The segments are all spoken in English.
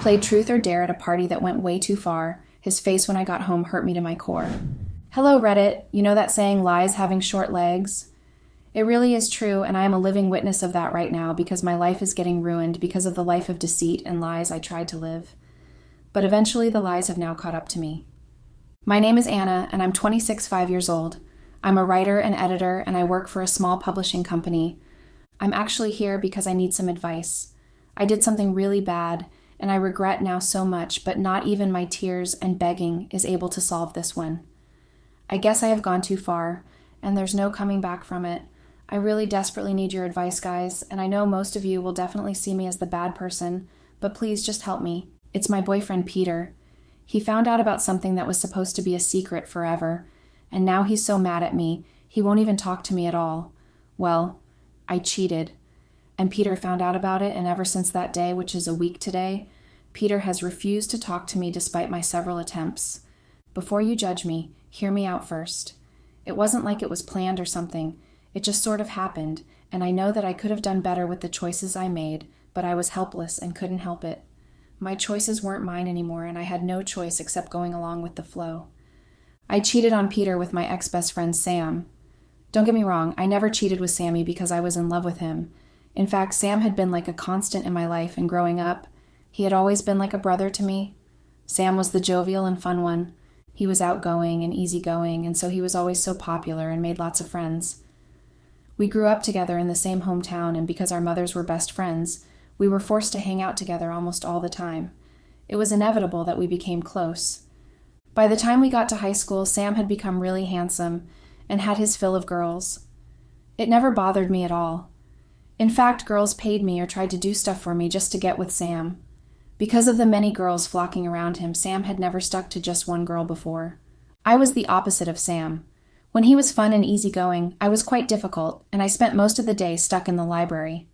Played truth or dare at a party that went way too far. His face when I got home hurt me to my core. Hello, Reddit. You know that saying, lies having short legs? It really is true, and I am a living witness of that right now because my life is getting ruined because of the life of deceit and lies I tried to live. But eventually the lies have now caught up to me. My name is Anna, and I'm 26, 5 years old. I'm a writer and editor, and I work for a small publishing company. I'm actually here because I need some advice. I did something really bad, and I regret now so much, but not even my tears and begging is able to solve this one. I guess I have gone too far, and there's no coming back from it. I really desperately need your advice, guys, and I know most of you will definitely see me as the bad person, but please just help me. It's my boyfriend, Peter. He found out about something that was supposed to be a secret forever, and now he's so mad at me, he won't even talk to me at all. Well, I cheated, and Peter found out about it, and ever since that day, which is a week today, Peter has refused to talk to me despite my several attempts. Before you judge me, hear me out first. It wasn't like it was planned or something. It just sort of happened, and I know that I could have done better with the choices I made, but I was helpless and couldn't help it. My choices weren't mine anymore, and I had no choice except going along with the flow. I cheated on Peter with my ex-best friend, Sam. Don't get me wrong, I never cheated with Sammy because I was in love with him. In fact, Sam had been like a constant in my life, and growing up, he had always been like a brother to me. Sam was the jovial and fun one. He was outgoing and easygoing, and so he was always so popular and made lots of friends. We grew up together in the same hometown, and because our mothers were best friends, we were forced to hang out together almost all the time. It was inevitable that we became close. By the time we got to high school, Sam had become really handsome and had his fill of girls. It never bothered me at all. In fact, girls paid me or tried to do stuff for me just to get with Sam. Because of the many girls flocking around him, Sam had never stuck to just one girl before. I was the opposite of Sam. When he was fun and easygoing, I was quite difficult, and I spent most of the day stuck in the library.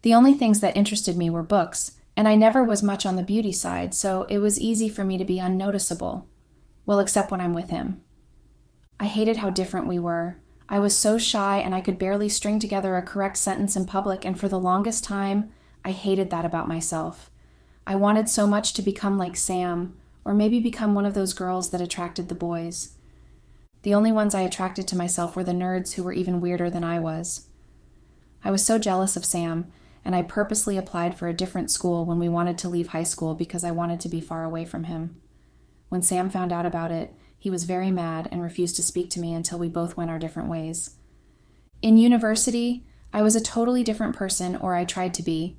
The only things that interested me were books, and I never was much on the beauty side, so it was easy for me to be unnoticeable. Well, except when I'm with him. I hated how different we were. I was so shy, and I could barely string together a correct sentence in public, and for the longest time, I hated that about myself. I wanted so much to become like Sam, or maybe become one of those girls that attracted the boys. The only ones I attracted to myself were the nerds who were even weirder than I was. I was so jealous of Sam, and I purposely applied for a different school when we wanted to leave high school because I wanted to be far away from him. When Sam found out about it, he was very mad and refused to speak to me until we both went our different ways. In university, I was a totally different person, or I tried to be.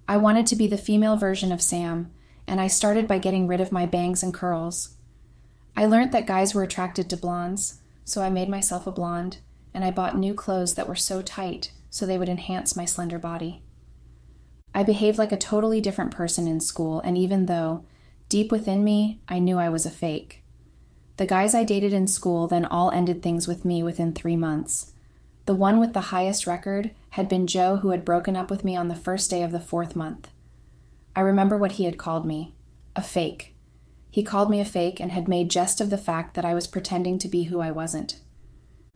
I wanted to be the female version of Sam, and I started by getting rid of my bangs and curls. I learned that guys were attracted to blondes, so I made myself a blonde, and I bought new clothes that were so tight so they would enhance my slender body. I behaved like a totally different person in school, and even though, deep within me, I knew I was a fake. The guys I dated in school then all ended things with me within 3 months. The one with the highest record had been Joe, who had broken up with me on the first day of the 4th month. I remember what he had called me, a fake. He called me a fake and had made jest of the fact that I was pretending to be who I wasn't.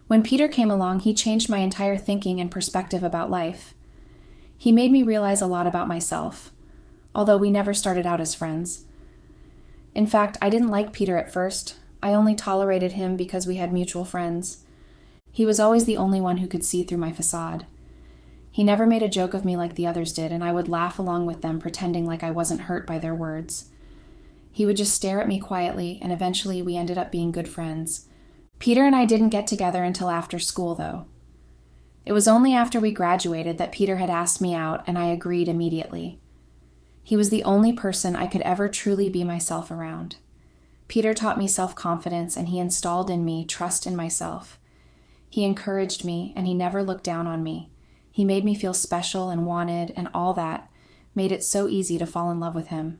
When Peter came along, he changed my entire thinking and perspective about life. He made me realize a lot about myself, although we never started out as friends. In fact, I didn't like Peter at first. I only tolerated him because we had mutual friends. He was always the only one who could see through my facade. He never made a joke of me like the others did, and I would laugh along with them, pretending like I wasn't hurt by their words. He would just stare at me quietly, and eventually we ended up being good friends. Peter and I didn't get together until after school, though. It was only after we graduated that Peter had asked me out, and I agreed immediately. He was the only person I could ever truly be myself around. Peter taught me self-confidence, and he installed in me trust in myself. He encouraged me, and he never looked down on me. He made me feel special and wanted, and all that made it so easy to fall in love with him.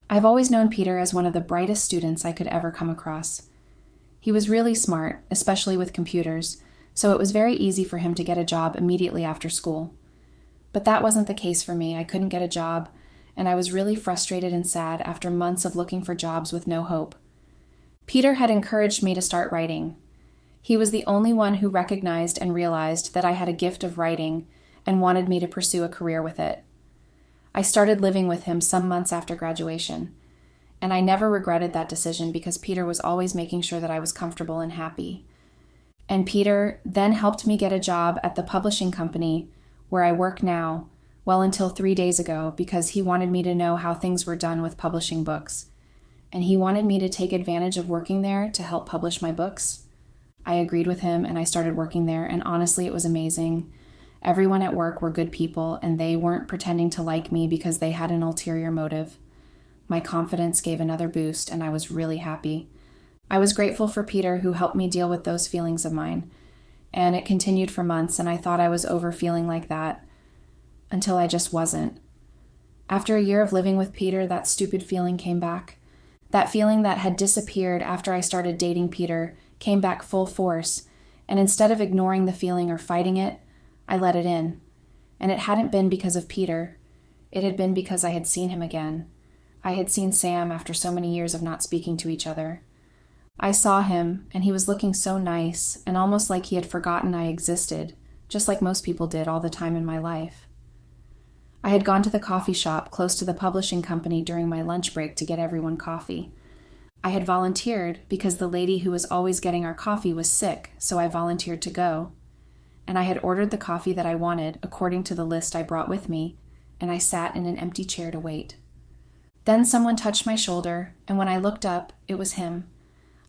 I've always known Peter as one of the brightest students I could ever come across. He was really smart, especially with computers, so it was very easy for him to get a job immediately after school. But that wasn't the case for me. I couldn't get a job, and I was really frustrated and sad after months of looking for jobs with no hope. Peter had encouraged me to start writing. He was the only one who recognized and realized that I had a gift of writing and wanted me to pursue a career with it. I started living with him some months after graduation, and I never regretted that decision because Peter was always making sure that I was comfortable and happy. And Peter then helped me get a job at the publishing company where I work now, well until 3 days ago, because he wanted me to know how things were done with publishing books. And he wanted me to take advantage of working there to help publish my books. I agreed with him and I started working there, and honestly, it was amazing. Everyone at work were good people, and they weren't pretending to like me because they had an ulterior motive. My confidence gave another boost, and I was really happy. I was grateful for Peter, who helped me deal with those feelings of mine, and it continued for months, and I thought I was over feeling like that, until I just wasn't. After a year of living with Peter, that stupid feeling came back. That feeling that had disappeared after I started dating Peter came back full force, and instead of ignoring the feeling or fighting it, I let it in. And it hadn't been because of Peter. It had been because I had seen him again. I had seen Sam after so many years of not speaking to each other. I saw him, and he was looking so nice, and almost like he had forgotten I existed, just like most people did all the time in my life. I had gone to the coffee shop close to the publishing company during my lunch break to get everyone coffee. I had volunteered because the lady who was always getting our coffee was sick, so I volunteered to go. And I had ordered the coffee that I wanted according to the list I brought with me, and I sat in an empty chair to wait. Then someone touched my shoulder, and when I looked up, it was him.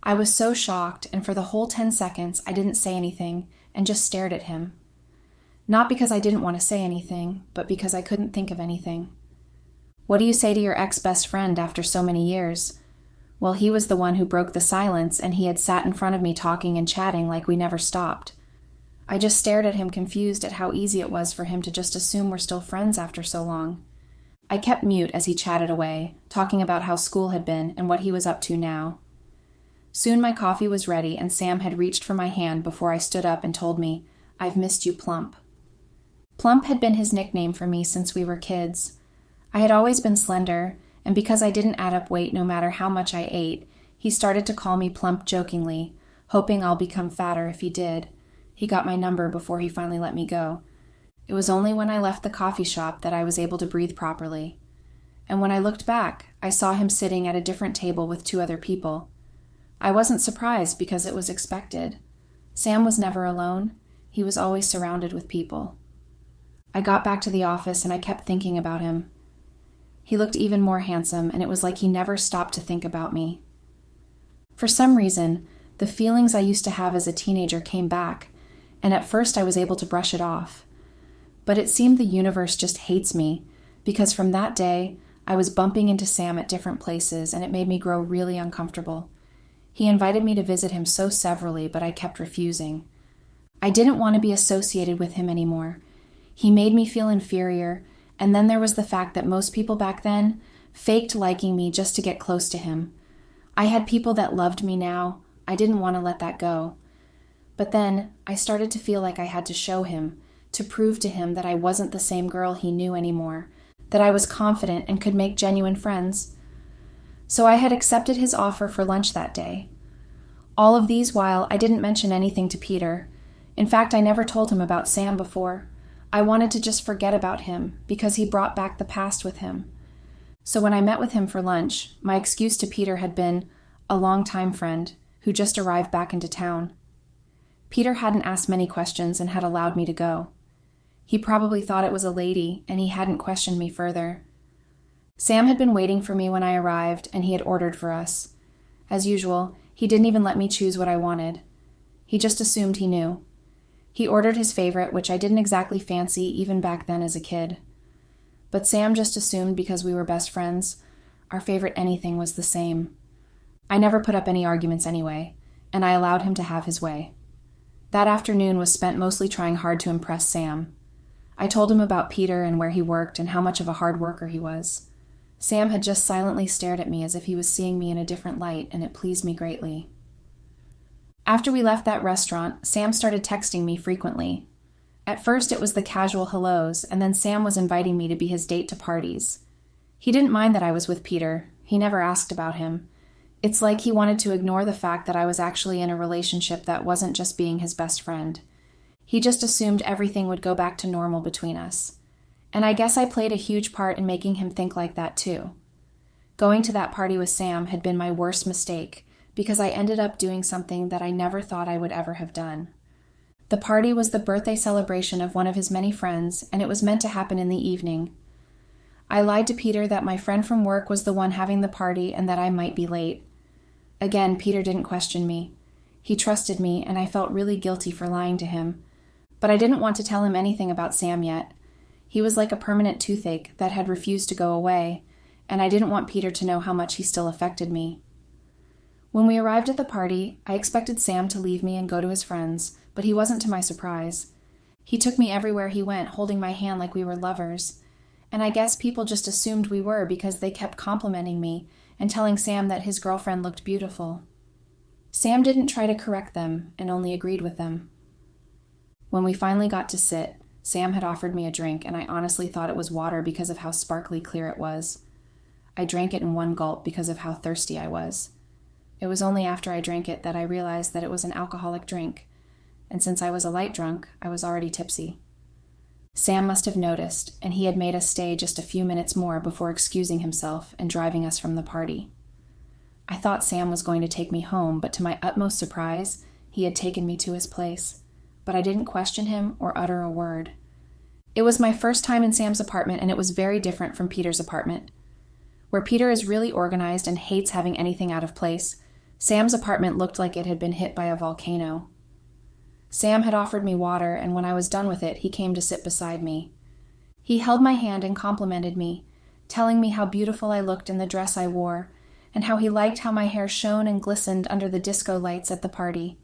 I was so shocked, and for the whole 10 seconds, I didn't say anything and just stared at him. Not because I didn't want to say anything, but because I couldn't think of anything. What do you say to your ex-best friend after so many years? Well, he was the one who broke the silence, and he had sat in front of me talking and chatting like we never stopped. I just stared at him, confused at how easy it was for him to just assume we're still friends after so long. I kept mute as he chatted away, talking about how school had been and what he was up to now. Soon my coffee was ready, and Sam had reached for my hand before I stood up and told me, "I've missed you, Plump." Plump had been his nickname for me since we were kids. I had always been slender, and because I didn't add up weight no matter how much I ate, he started to call me Plump jokingly, hoping I'll become fatter if he did. He got my number before he finally let me go. It was only when I left the coffee shop that I was able to breathe properly. And when I looked back, I saw him sitting at a different table with 2 other people. I wasn't surprised because it was expected. Sam was never alone. He was always surrounded with people. I got back to the office and I kept thinking about him. He looked even more handsome, and it was like he never stopped to think about me. For some reason, the feelings I used to have as a teenager came back, and at first I was able to brush it off. But it seemed the universe just hates me, because from that day, I was bumping into Sam at different places, and it made me grow really uncomfortable. He invited me to visit him so severally, but I kept refusing. I didn't want to be associated with him anymore. He made me feel inferior, and then there was the fact that most people back then faked liking me just to get close to him. I had people that loved me now. I didn't want to let that go. But then I started to feel like I had to show him, to prove to him that I wasn't the same girl he knew anymore, that I was confident and could make genuine friends. So I had accepted his offer for lunch that day. All of these while, I didn't mention anything to Peter. In fact, I never told him about Sam before. I wanted to just forget about him because he brought back the past with him. So when I met with him for lunch, my excuse to Peter had been a longtime friend who just arrived back into town. Peter hadn't asked many questions and had allowed me to go. He probably thought it was a lady, and he hadn't questioned me further. Sam had been waiting for me when I arrived, and he had ordered for us. As usual, he didn't even let me choose what I wanted. He just assumed he knew. He ordered his favorite, which I didn't exactly fancy even back then as a kid. But Sam just assumed because we were best friends, our favorite anything was the same. I never put up any arguments anyway, and I allowed him to have his way. That afternoon was spent mostly trying hard to impress Sam. I told him about Peter and where he worked and how much of a hard worker he was. Sam had just silently stared at me as if he was seeing me in a different light, and it pleased me greatly. After we left that restaurant, Sam started texting me frequently. At first it was the casual hellos, and then Sam was inviting me to be his date to parties. He didn't mind that I was with Peter. He never asked about him. It's like he wanted to ignore the fact that I was actually in a relationship that wasn't just being his best friend. He just assumed everything would go back to normal between us. And I guess I played a huge part in making him think like that too. Going to that party with Sam had been my worst mistake because I ended up doing something that I never thought I would ever have done. The party was the birthday celebration of one of his many friends, and it was meant to happen in the evening. I lied to Peter that my friend from work was the one having the party and that I might be late. Again, Peter didn't question me. He trusted me, and I felt really guilty for lying to him. But I didn't want to tell him anything about Sam yet. He was like a permanent toothache that had refused to go away, and I didn't want Peter to know how much he still affected me. When we arrived at the party, I expected Sam to leave me and go to his friends, but he wasn't to my surprise. He took me everywhere he went, holding my hand like we were lovers. And I guess people just assumed we were because they kept complimenting me and telling Sam that his girlfriend looked beautiful. Sam didn't try to correct them and only agreed with them. When we finally got to sit, Sam had offered me a drink, and I honestly thought it was water because of how sparkly clear it was. I drank it in one gulp because of how thirsty I was. It was only after I drank it that I realized that it was an alcoholic drink, and since I was a light drunk, I was already tipsy. Sam must have noticed, and he had made us stay just a few minutes more before excusing himself and driving us from the party. I thought Sam was going to take me home, but to my utmost surprise, he had taken me to his place. But I didn't question him or utter a word. It was my first time in Sam's apartment, and it was very different from Peter's apartment. Where Peter is really organized and hates having anything out of place, Sam's apartment looked like it had been hit by a volcano. Sam had offered me water, and when I was done with it, he came to sit beside me. He held my hand and complimented me, telling me how beautiful I looked in the dress I wore, and how he liked how my hair shone and glistened under the disco lights at the party.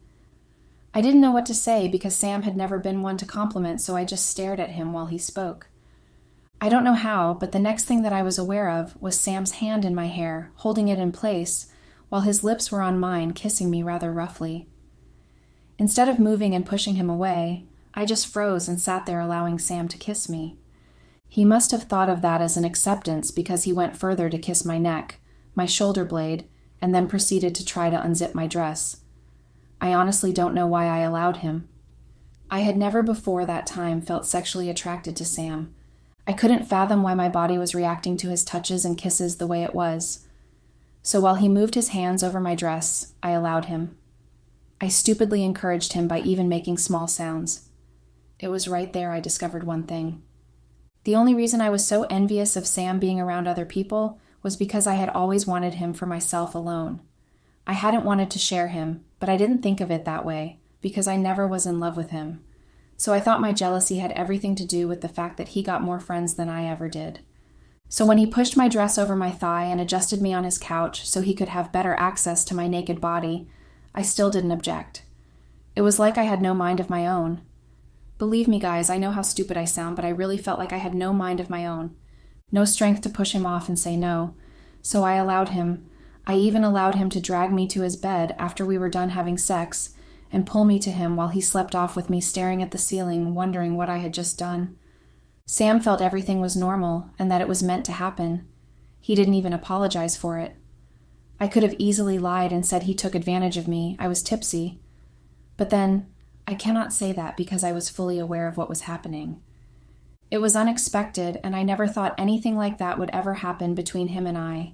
I didn't know what to say because Sam had never been one to compliment, so I just stared at him while he spoke. I don't know how, but the next thing that I was aware of was Sam's hand in my hair, holding it in place, while his lips were on mine, kissing me rather roughly. Instead of moving and pushing him away, I just froze and sat there allowing Sam to kiss me. He must have thought of that as an acceptance because he went further to kiss my neck, my shoulder blade, and then proceeded to try to unzip my dress. I honestly don't know why I allowed him. I had never before that time felt sexually attracted to Sam. I couldn't fathom why my body was reacting to his touches and kisses the way it was. So while he moved his hands over my dress, I allowed him. I stupidly encouraged him by even making small sounds. It was right there I discovered one thing. The only reason I was so envious of Sam being around other people was because I had always wanted him for myself alone. I hadn't wanted to share him, but I didn't think of it that way, because I never was in love with him. So I thought my jealousy had everything to do with the fact that he got more friends than I ever did. So when he pushed my dress over my thigh and adjusted me on his couch so he could have better access to my naked body, I still didn't object. It was like I had no mind of my own. Believe me, guys, I know how stupid I sound, but I really felt like I had no mind of my own. No strength to push him off and say no. So I allowed him. I even allowed him to drag me to his bed after we were done having sex and pull me to him while he slept off with me staring at the ceiling, wondering what I had just done. Sam felt everything was normal and that it was meant to happen. He didn't even apologize for it. I could have easily lied and said he took advantage of me. I was tipsy. But then, I cannot say that because I was fully aware of what was happening. It was unexpected, and I never thought anything like that would ever happen between him and I.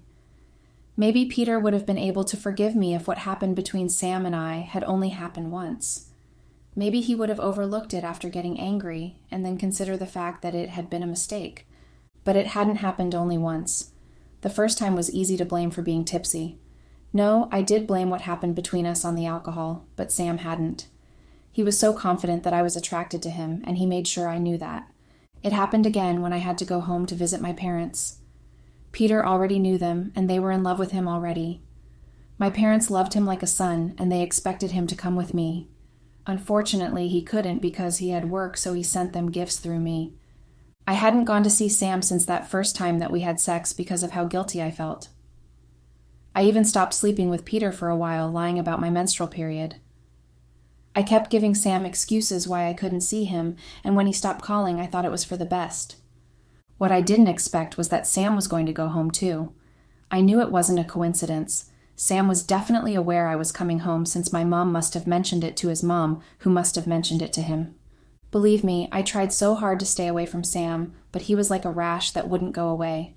Maybe Peter would have been able to forgive me if what happened between Sam and I had only happened once. Maybe he would have overlooked it after getting angry and then consider the fact that it had been a mistake. But it hadn't happened only once. The first time was easy to blame for being tipsy. No, I did blame what happened between us on the alcohol, but Sam hadn't. He was so confident that I was attracted to him, and he made sure I knew that. It happened again when I had to go home to visit my parents. Peter already knew them, and they were in love with him already. My parents loved him like a son, and they expected him to come with me. Unfortunately, he couldn't because he had work, so he sent them gifts through me. I hadn't gone to see Sam since that first time that we had sex because of how guilty I felt. I even stopped sleeping with Peter for a while, lying about my menstrual period. I kept giving Sam excuses why I couldn't see him, and when he stopped calling, I thought it was for the best. What I didn't expect was that Sam was going to go home too. I knew it wasn't a coincidence. Sam was definitely aware I was coming home since my mom must have mentioned it to his mom, who must have mentioned it to him. Believe me, I tried so hard to stay away from Sam, but he was like a rash that wouldn't go away.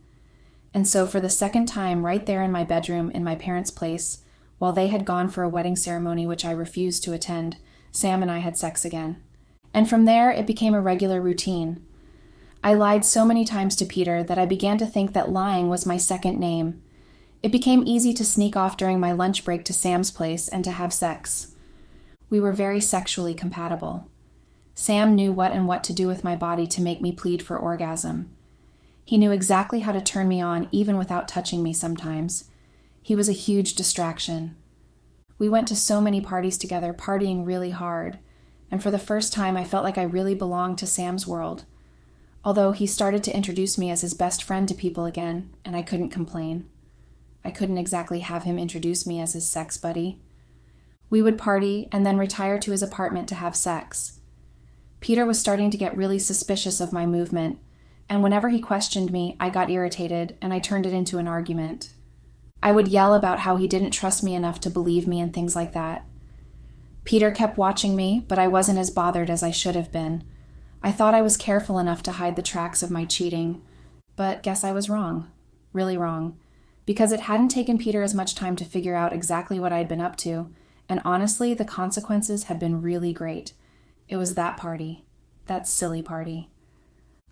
And so for the second time right there in my bedroom in my parents' place, while they had gone for a wedding ceremony which I refused to attend, Sam and I had sex again. And from there, it became a regular routine. I lied so many times to Peter that I began to think that lying was my second name. It became easy to sneak off during my lunch break to Sam's place and to have sex. We were very sexually compatible. Sam knew what to do with my body to make me plead for orgasm. He knew exactly how to turn me on even without touching me sometimes. He was a huge distraction. We went to so many parties together, partying really hard, and for the first time I felt like I really belonged to Sam's world, although he started to introduce me as his best friend to people again, and I couldn't complain. I couldn't exactly have him introduce me as his sex buddy. We would party and then retire to his apartment to have sex. Peter was starting to get really suspicious of my movement, and whenever he questioned me, I got irritated and I turned it into an argument. I would yell about how he didn't trust me enough to believe me and things like that. Peter kept watching me, but I wasn't as bothered as I should have been. I thought I was careful enough to hide the tracks of my cheating, but guess I was wrong. Really wrong. Because it hadn't taken Peter as much time to figure out exactly what I'd been up to, and honestly, the consequences had been really great. It was that party. That silly party.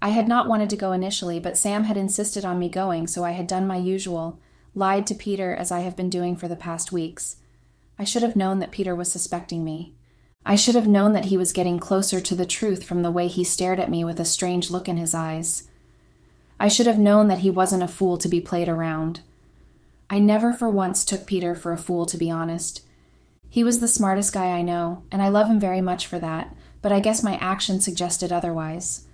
I had not wanted to go initially, but Sam had insisted on me going, so I had done my usual, lied to Peter as I have been doing for the past weeks. I should have known that Peter was suspecting me. I should have known that he was getting closer to the truth from the way he stared at me with a strange look in his eyes. I should have known that he wasn't a fool to be played around. I never for once took Peter for a fool, to be honest. He was the smartest guy I know, and I love him very much for that, but I guess my actions suggested otherwise.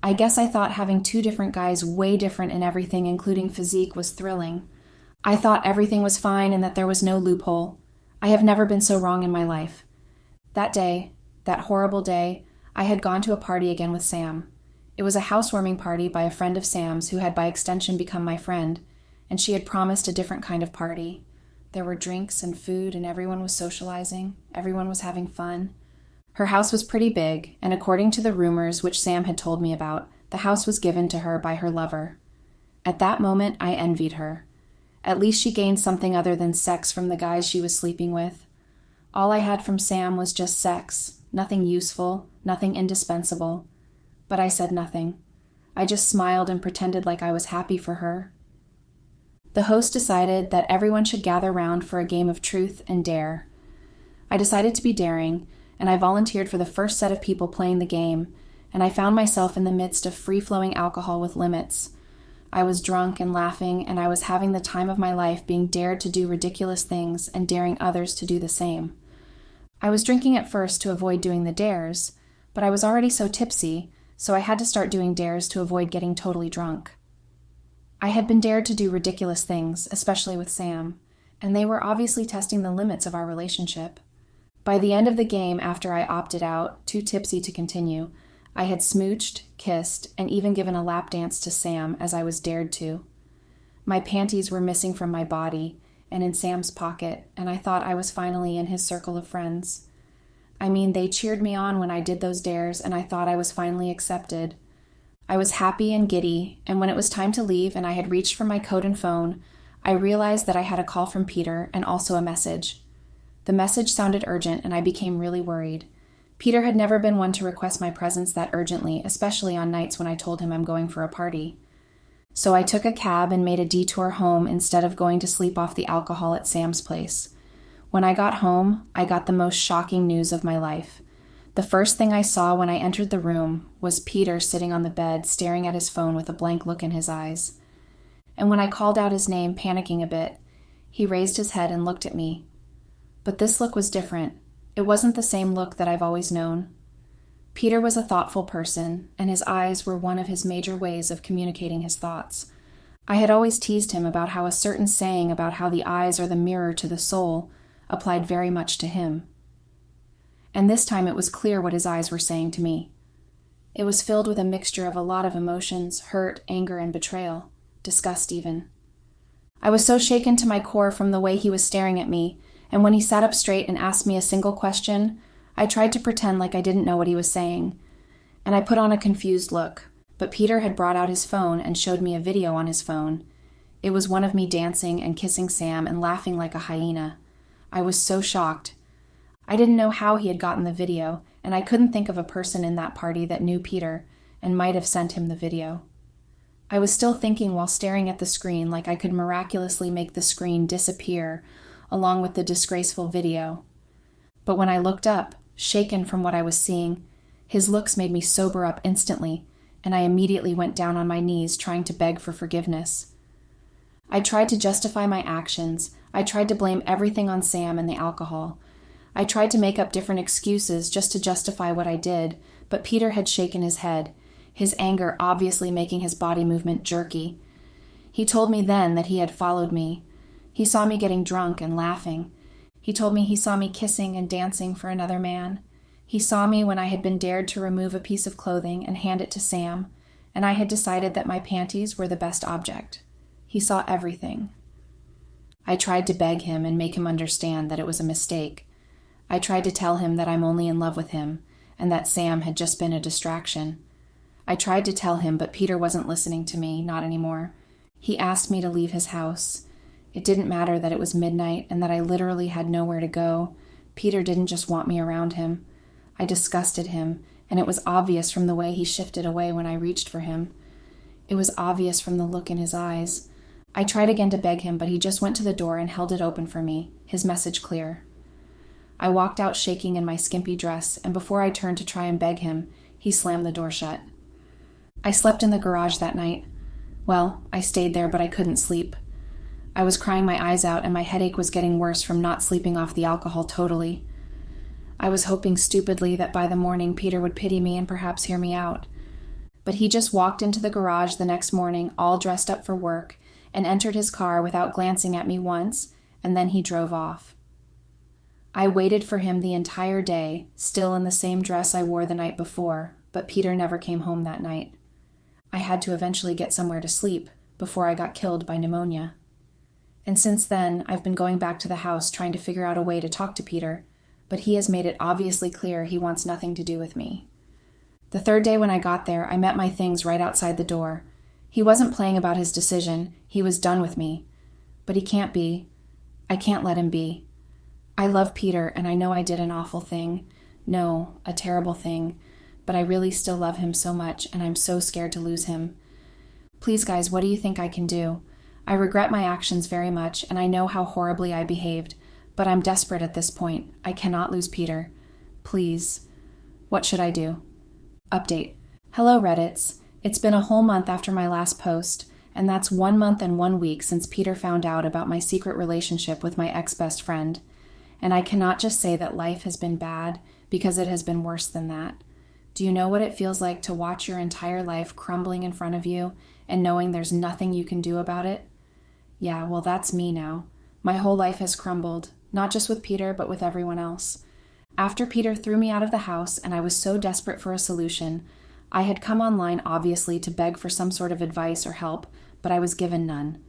I guess I thought having two different guys way different in everything, including physique, was thrilling. I thought everything was fine and that there was no loophole. I have never been so wrong in my life. That day, that horrible day, I had gone to a party again with Sam. It was a housewarming party by a friend of Sam's who had by extension become my friend, and she had promised a different kind of party. There were drinks and food and everyone was socializing. Everyone was having fun. Her house was pretty big, and according to the rumors which Sam had told me about, the house was given to her by her lover. At that moment, I envied her. At least she gained something other than sex from the guys she was sleeping with. All I had from Sam was just sex, nothing useful, nothing indispensable. But I said nothing. I just smiled and pretended like I was happy for her. The host decided that everyone should gather round for a game of truth and dare. I decided to be daring, and I volunteered for the first set of people playing the game, and I found myself in the midst of free-flowing alcohol with limits. I was drunk and laughing, and I was having the time of my life being dared to do ridiculous things and daring others to do the same. I was drinking at first to avoid doing the dares, but I was already so tipsy, so I had to start doing dares to avoid getting totally drunk. I had been dared to do ridiculous things, especially with Sam, and they were obviously testing the limits of our relationship. By the end of the game, after I opted out, too tipsy to continue, I had smooched, kissed, and even given a lap dance to Sam as I was dared to. My panties were missing from my body and in Sam's pocket, and I thought I was finally in his circle of friends. I mean, they cheered me on when I did those dares, and I thought I was finally accepted. I was happy and giddy, and when it was time to leave and I had reached for my coat and phone, I realized that I had a call from Peter and also a message. The message sounded urgent, and I became really worried. Peter had never been one to request my presence that urgently, especially on nights when I told him I'm going for a party. So I took a cab and made a detour home instead of going to sleep off the alcohol at Sam's place. When I got home, I got the most shocking news of my life. The first thing I saw when I entered the room was Peter sitting on the bed, staring at his phone with a blank look in his eyes. And when I called out his name, panicking a bit, he raised his head and looked at me. But this look was different. It wasn't the same look that I've always known. Peter was a thoughtful person, and his eyes were one of his major ways of communicating his thoughts. I had always teased him about how a certain saying about how the eyes are the mirror to the soul applied very much to him. And this time it was clear what his eyes were saying to me. It was filled with a mixture of a lot of emotions, hurt, anger, and betrayal, disgust even. I was so shaken to my core from the way he was staring at me, and when he sat up straight and asked me a single question, I tried to pretend like I didn't know what he was saying, and I put on a confused look, but Peter had brought out his phone and showed me a video on his phone. It was one of me dancing and kissing Sam and laughing like a hyena. I was so shocked. I didn't know how he had gotten the video, and I couldn't think of a person in that party that knew Peter and might have sent him the video. I was still thinking while staring at the screen like I could miraculously make the screen disappear along with the disgraceful video. But when I looked up, shaken from what I was seeing, his looks made me sober up instantly, and I immediately went down on my knees trying to beg for forgiveness. I tried to justify my actions. I tried to blame everything on Sam and the alcohol. I tried to make up different excuses just to justify what I did, but Peter had shaken his head, his anger obviously making his body movement jerky. He told me then that he had followed me. He saw me getting drunk and laughing. He told me he saw me kissing and dancing for another man. He saw me when I had been dared to remove a piece of clothing and hand it to Sam, and I had decided that my panties were the best object. He saw everything. I tried to beg him and make him understand that it was a mistake. I tried to tell him that I'm only in love with him and that Sam had just been a distraction. I tried to tell him, but Peter wasn't listening to me, not anymore. He asked me to leave his house. It didn't matter that it was midnight and that I literally had nowhere to go. Peter didn't just want me around him. I disgusted him, and it was obvious from the way he shifted away when I reached for him. It was obvious from the look in his eyes. I tried again to beg him, but he just went to the door and held it open for me, his message clear. I walked out shaking in my skimpy dress, and before I turned to try and beg him, he slammed the door shut. I slept in the garage that night. Well, I stayed there, but I couldn't sleep. I was crying my eyes out, and my headache was getting worse from not sleeping off the alcohol totally. I was hoping stupidly that by the morning Peter would pity me and perhaps hear me out. But he just walked into the garage the next morning, all dressed up for work, and entered his car without glancing at me once, and then he drove off. I waited for him the entire day, still in the same dress I wore the night before, but Peter never came home that night. I had to eventually get somewhere to sleep before I got killed by pneumonia. And since then, I've been going back to the house trying to figure out a way to talk to Peter, but he has made it obviously clear he wants nothing to do with me. The third day when I got there, I met my things right outside the door. He wasn't playing about his decision. He was done with me. But he can't be. I can't let him be. I love Peter, and I know I did an awful thing. No, a terrible thing. But I really still love him so much, and I'm so scared to lose him. Please, guys, what do you think I can do? I regret my actions very much, and I know how horribly I behaved, but I'm desperate at this point. I cannot lose Peter. Please. What should I do? Update. Hello, Reddits. It's been a whole month after my last post, and that's 1 month and 1 week since Peter found out about my secret relationship with my ex-best friend. And I cannot just say that life has been bad, because it has been worse than that. Do you know what it feels like to watch your entire life crumbling in front of you and knowing there's nothing you can do about it? Yeah, well, that's me now. My whole life has crumbled, not just with Peter, but with everyone else. After Peter threw me out of the house and I was so desperate for a solution, I had come online obviously to beg for some sort of advice or help, but I was given none.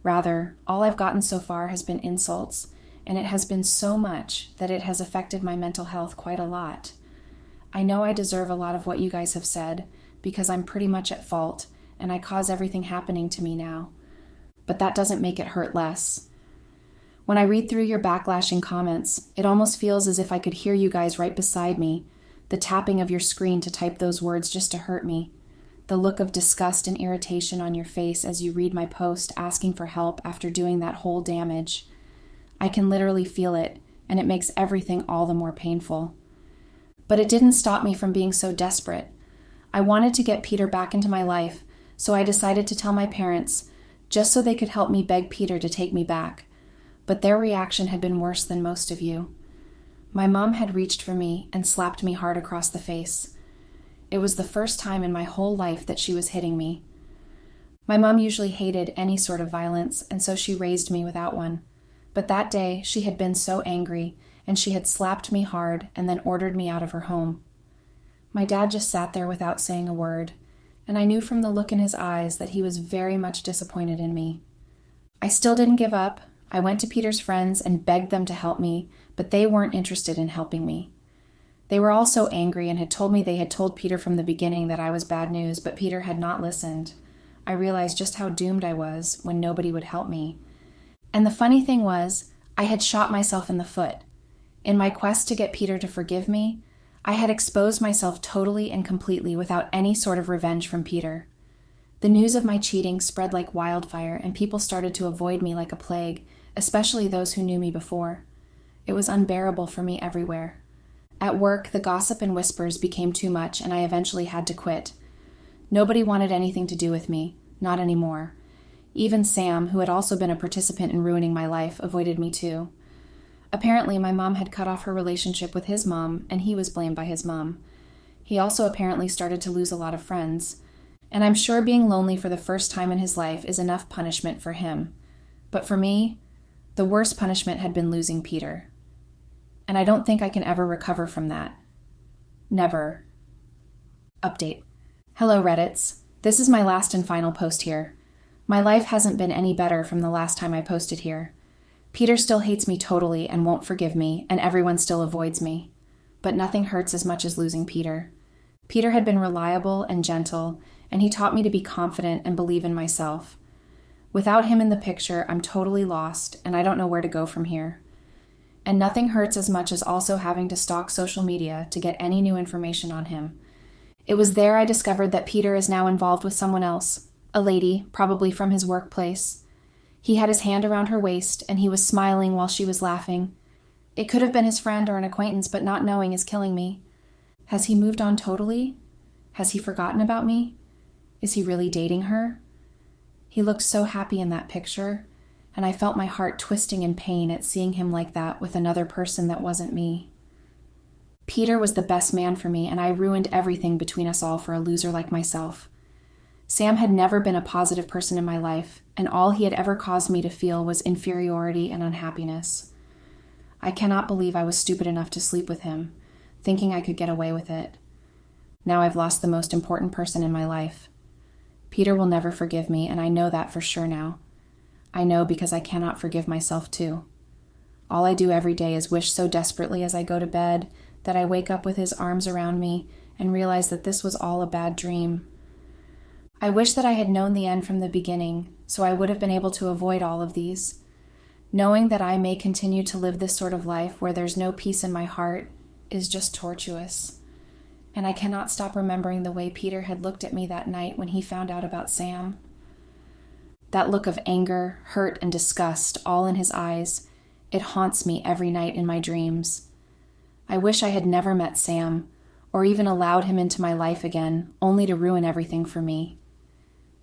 Rather, all I've gotten so far has been insults, and it has been so much that it has affected my mental health quite a lot. I know I deserve a lot of what you guys have said, because I'm pretty much at fault, and I cause everything happening to me now. But that doesn't make it hurt less. When I read through your backlashing comments, it almost feels as if I could hear you guys right beside me, the tapping of your screen to type those words just to hurt me, the look of disgust and irritation on your face as you read my post asking for help after doing that whole damage. I can literally feel it, and it makes everything all the more painful. But it didn't stop me from being so desperate. I wanted to get Peter back into my life, so I decided to tell my parents, just so they could help me beg Peter to take me back. But their reaction had been worse than most of you. My mom had reached for me and slapped me hard across the face. It was the first time in my whole life that she was hitting me. My mom usually hated any sort of violence, and so she raised me without one. But that day, she had been so angry, and she had slapped me hard and then ordered me out of her home. My dad just sat there without saying a word, and I knew from the look in his eyes that he was very much disappointed in me. I still didn't give up. I went to Peter's friends and begged them to help me, but they weren't interested in helping me. They were all so angry and had told me they had told Peter from the beginning that I was bad news, but Peter had not listened. I realized just how doomed I was when nobody would help me. And the funny thing was, I had shot myself in the foot. In my quest to get Peter to forgive me, I had exposed myself totally and completely without any sort of revenge from Peter. The news of my cheating spread like wildfire, and people started to avoid me like a plague, especially those who knew me before. It was unbearable for me everywhere. At work, the gossip and whispers became too much, and I eventually had to quit. Nobody wanted anything to do with me, not anymore. Even Sam, who had also been a participant in ruining my life, avoided me too. Apparently, my mom had cut off her relationship with his mom, and he was blamed by his mom. He also apparently started to lose a lot of friends. And I'm sure being lonely for the first time in his life is enough punishment for him. But for me, the worst punishment had been losing Peter. And I don't think I can ever recover from that. Never. Update. Hello, Reddits. This is my last and final post here. My life hasn't been any better from the last time I posted here. Peter still hates me totally and won't forgive me, and everyone still avoids me. But nothing hurts as much as losing Peter. Peter had been reliable and gentle, and he taught me to be confident and believe in myself. Without him in the picture, I'm totally lost, and I don't know where to go from here. And nothing hurts as much as also having to stalk social media to get any new information on him. It was there I discovered that Peter is now involved with someone else, a lady, probably from his workplace. He had his hand around her waist, and he was smiling while she was laughing. It could have been his friend or an acquaintance, but not knowing is killing me. Has he moved on totally? Has he forgotten about me? Is he really dating her? He looked so happy in that picture, and I felt my heart twisting in pain at seeing him like that with another person that wasn't me. Peter was the best man for me, and I ruined everything between us all for a loser like myself. Sam had never been a positive person in my life, and all he had ever caused me to feel was inferiority and unhappiness. I cannot believe I was stupid enough to sleep with him, thinking I could get away with it. Now I've lost the most important person in my life. Peter will never forgive me, and I know that for sure now. I know because I cannot forgive myself too. All I do every day is wish so desperately as I go to bed that I wake up with his arms around me and realize that this was all a bad dream. I wish that I had known the end from the beginning, so I would have been able to avoid all of these. Knowing that I may continue to live this sort of life where there's no peace in my heart is just tortuous. And I cannot stop remembering the way Peter had looked at me that night when he found out about Sam. That look of anger, hurt, and disgust, all in his eyes, it haunts me every night in my dreams. I wish I had never met Sam, or even allowed him into my life again, only to ruin everything for me.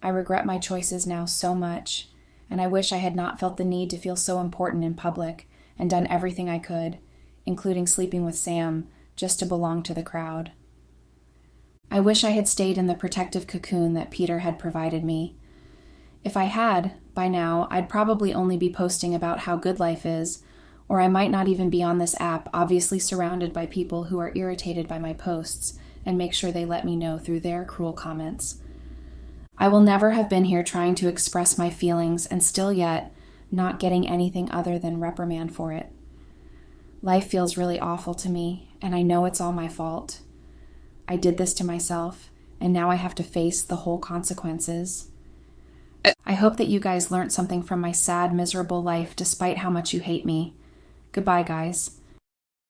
I regret my choices now so much, and I wish I had not felt the need to feel so important in public and done everything I could, including sleeping with Sam, just to belong to the crowd. I wish I had stayed in the protective cocoon that Peter had provided me. If I had, by now, I'd probably only be posting about how good life is, or I might not even be on this app, obviously surrounded by people who are irritated by my posts and make sure they let me know through their cruel comments. I will never have been here trying to express my feelings and still yet not getting anything other than reprimand for it. Life feels really awful to me, and I know it's all my fault. I did this to myself, and now I have to face the whole consequences. I hope that you guys learned something from my sad, miserable life despite how much you hate me. Goodbye, guys.